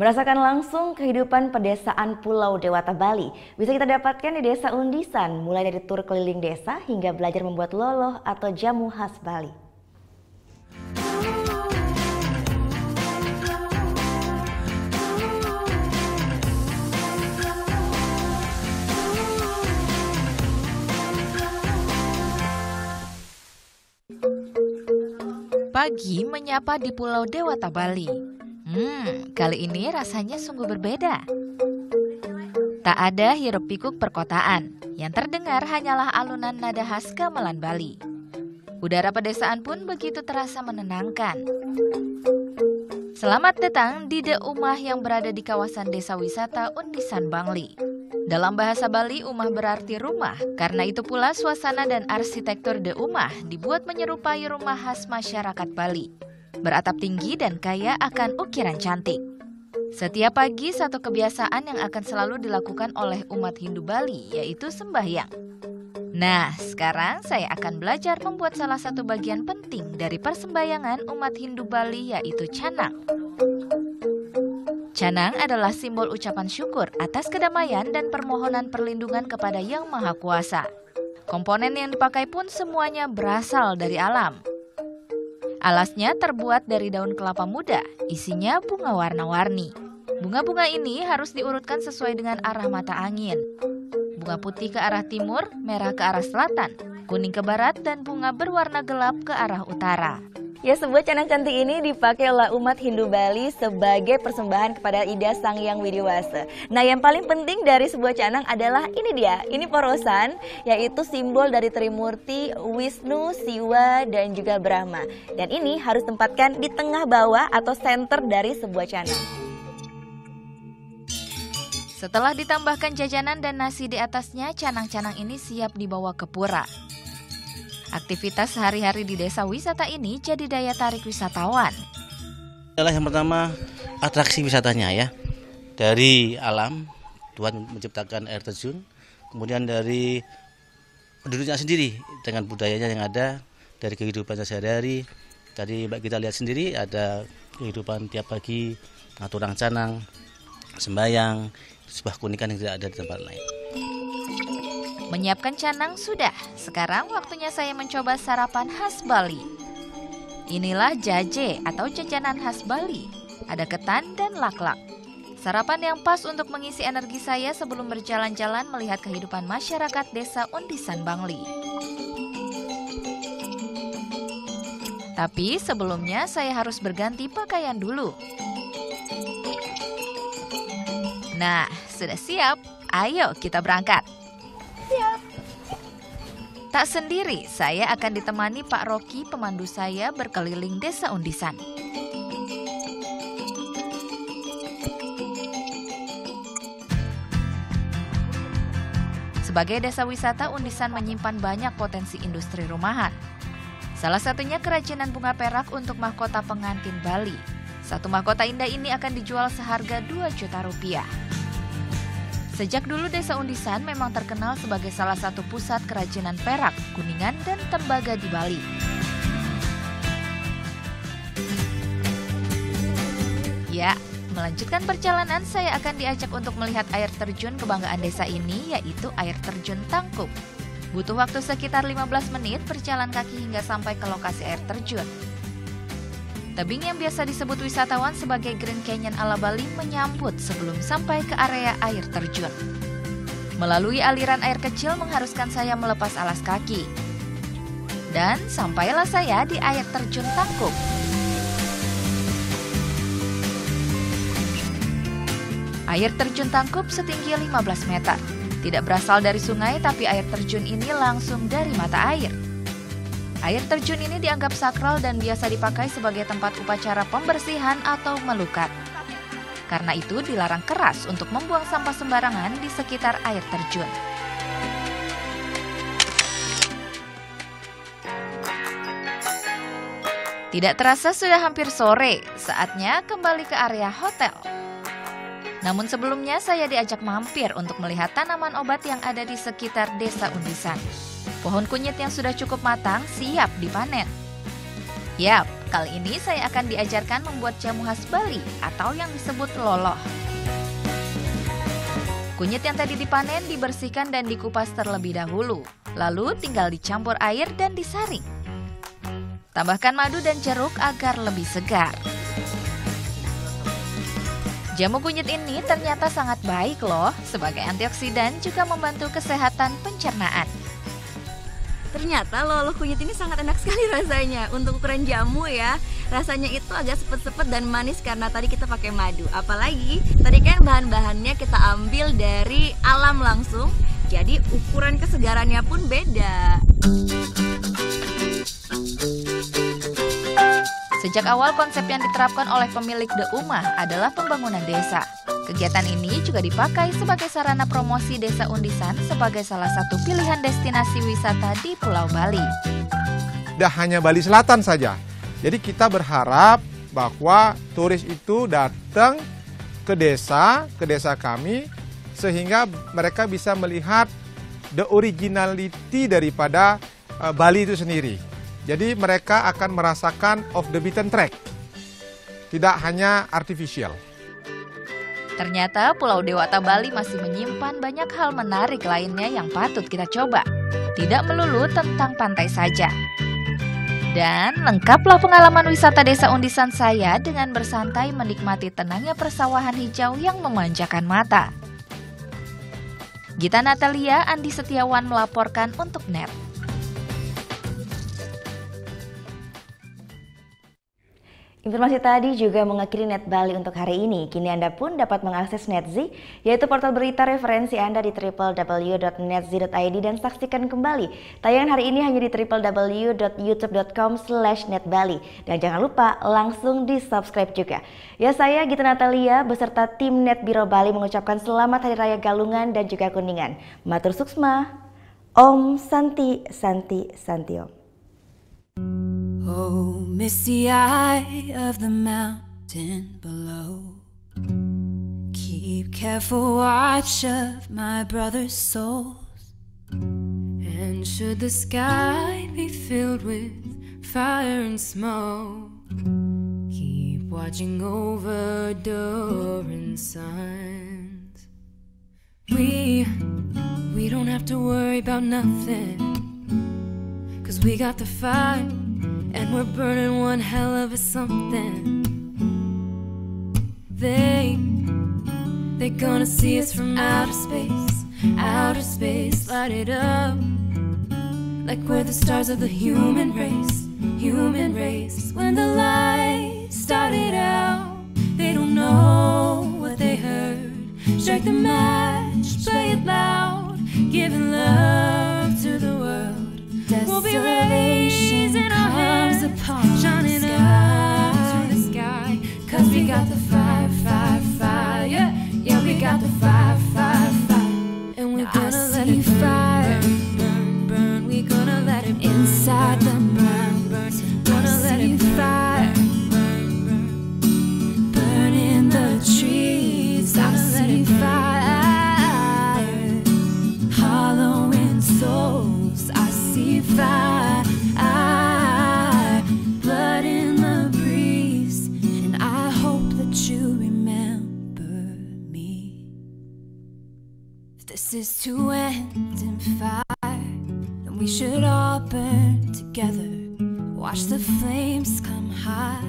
Merasakan langsung kehidupan pedesaan Pulau Dewata Bali bisa kita dapatkan di Desa Undisan, mulai dari tur keliling desa hingga belajar membuat loloh atau jamu khas Bali. Pagi menyapa di Pulau Dewata Bali. Kali ini rasanya sungguh berbeda. Tak ada hiruk pikuk perkotaan, yang terdengar hanyalah alunan nada khas gamelan Bali. Udara pedesaan pun begitu terasa menenangkan. Selamat datang di The Umah yang berada di kawasan desa wisata Undisan Bangli. Dalam bahasa Bali, umah berarti rumah. Karena itu pula suasana dan arsitektur The Umah dibuat menyerupai rumah khas masyarakat Bali. Beratap tinggi dan kaya akan ukiran cantik. Setiap pagi satu kebiasaan yang akan selalu dilakukan oleh umat Hindu Bali, yaitu sembahyang. Nah, sekarang saya akan belajar membuat salah satu bagian penting dari persembahyangan umat Hindu Bali, yaitu canang. Canang adalah simbol ucapan syukur atas kedamaian dan permohonan perlindungan kepada Yang Maha Kuasa. Komponen yang dipakai pun semuanya berasal dari alam. Alasnya terbuat dari daun kelapa muda, isinya bunga warna-warni. Bunga-bunga ini harus diurutkan sesuai dengan arah mata angin. Bunga putih ke arah timur, merah ke arah selatan, kuning ke barat, dan bunga berwarna gelap ke arah utara. Ya, sebuah canang cantik ini dipakai oleh umat Hindu Bali sebagai persembahan kepada Ida Sang Hyang Widiwasa. Nah, yang paling penting dari sebuah canang adalah ini dia, ini porosan, yaitu simbol dari Trimurti, Wisnu, Siwa, dan juga Brahma. Dan ini harus tempatkan di tengah bawah atau center dari sebuah canang. Setelah ditambahkan jajanan dan nasi di atasnya, canang-canang ini siap dibawa ke pura. Aktivitas sehari-hari di desa wisata ini jadi daya tarik wisatawan. Adalah yang pertama atraksi wisatanya ya. Dari alam, Tuhan menciptakan air terjun. Kemudian dari penduduknya sendiri dengan budayanya yang ada, dari kehidupannya sehari-hari. Tadi kita lihat sendiri ada kehidupan tiap pagi, ngaturang canang, sembayang, sebuah keunikan yang tidak ada di tempat lain. Menyiapkan canang sudah, sekarang waktunya saya mencoba sarapan khas Bali. Inilah jaje atau jajanan khas Bali. Ada ketan dan laklak. Sarapan yang pas untuk mengisi energi saya sebelum berjalan-jalan melihat kehidupan masyarakat desa Undisan Bangli. Tapi sebelumnya saya harus berganti pakaian dulu. Nah, sudah siap? Ayo kita berangkat. Siap. Tak sendiri, saya akan ditemani Pak Rocky, pemandu saya berkeliling desa Undisan. Sebagai desa wisata, Undisan menyimpan banyak potensi industri rumahan. Salah satunya kerajinan bunga perak untuk mahkota pengantin Bali. Satu mahkota indah ini akan dijual seharga 2 juta rupiah. Sejak dulu desa Undisan memang terkenal sebagai salah satu pusat kerajinan perak, kuningan, dan tembaga di Bali. Ya, melanjutkan perjalanan saya akan diajak untuk melihat air terjun kebanggaan desa ini, yaitu air terjun Tangkup. Butuh waktu sekitar 15 menit berjalan kaki hingga sampai ke lokasi air terjun. Tebing yang biasa disebut wisatawan sebagai Grand Canyon ala Bali menyambut sebelum sampai ke area air terjun. Melalui aliran air kecil mengharuskan saya melepas alas kaki. Dan sampailah saya di air terjun Tangkup. Air terjun Tangkup setinggi 15 meter. Tidak berasal dari sungai, tapi air terjun ini langsung dari mata air. Air terjun ini dianggap sakral dan biasa dipakai sebagai tempat upacara pembersihan atau melukat. Karena itu dilarang keras untuk membuang sampah sembarangan di sekitar air terjun. Tidak terasa sudah hampir sore, saatnya kembali ke area hotel. Namun sebelumnya saya diajak mampir untuk melihat tanaman obat yang ada di sekitar desa Undisan. Pohon kunyit yang sudah cukup matang siap dipanen. Yap, Kali ini saya akan diajarkan membuat jamu khas Bali atau yang disebut loloh. Kunyit yang tadi dipanen dibersihkan dan dikupas terlebih dahulu. Lalu tinggal dicampur air dan disaring. Tambahkan madu dan jeruk agar lebih segar. Jamu kunyit ini ternyata sangat baik loh. Sebagai antioksidan juga membantu kesehatan pencernaan. Ternyata loloh kunyit ini sangat enak sekali rasanya. Untuk ukuran jamu ya, rasanya itu agak sepet-sepet dan manis karena tadi kita pakai madu. Apalagi tadi kan bahan-bahannya kita ambil dari alam langsung, jadi ukuran kesegarannya pun beda. Sejak awal konsep yang diterapkan oleh pemilik The Umah adalah pembangunan desa. Kegiatan ini juga dipakai sebagai sarana promosi Desa Undisan sebagai salah satu pilihan destinasi wisata di Pulau Bali. Tidak hanya Bali Selatan saja. Jadi kita berharap bahwa turis itu datang ke desa kami, sehingga mereka bisa melihat the originality daripada Bali itu sendiri. Jadi mereka akan merasakan off the beaten track, tidak hanya artificial. Ternyata Pulau Dewata Bali masih menyimpan banyak hal menarik lainnya yang patut kita coba. Tidak melulu tentang pantai saja. Dan lengkaplah pengalaman wisata Desa Undisan saya dengan bersantai menikmati tenangnya persawahan hijau yang memanjakan mata. Gita Natalia, Andi Setiawan melaporkan untuk NET. Informasi tadi juga mengakhiri Net Bali untuk hari ini. Kini Anda pun dapat mengakses NetZ, yaitu portal berita referensi Anda di www.netz.id dan saksikan kembali tayangan hari ini hanya di www.youtube.com/netbali. Dan jangan lupa langsung di-subscribe juga. Ya, saya Gita Natalia beserta tim Net Biro Bali mengucapkan selamat Hari Raya Galungan dan juga Kuningan. Matur suksma. Om Santi Santi Santi Om. Oh, misty eye of the mountain below, keep careful watch of my brother's souls. And should the sky be filled with fire and smoke, keep watching over door and sons. We don't have to worry about nothing, 'cause we got the fire. And we're burning one hell of a something. They're gonna see us from outer space, light it up like we're the stars of the human race. When the lights started out, they don't know what they heard. Strike the match, play it loud, giving love to the world. We'll be raising our hands apart, shining up to the sky, 'cause we got the fire, fire, fire. Yeah, we got the fire, fire, fire. And we're gonna let it fire burn, burn. We're gonna let it inside the ground burn. Gonna let it fire burn, burn. Burn in the trees. Gonna let it fire. Hollowing souls. Fire, blood in the breeze, and I hope that you remember me. If this is to end in fire, then we should all burn together. Watch the flames come high.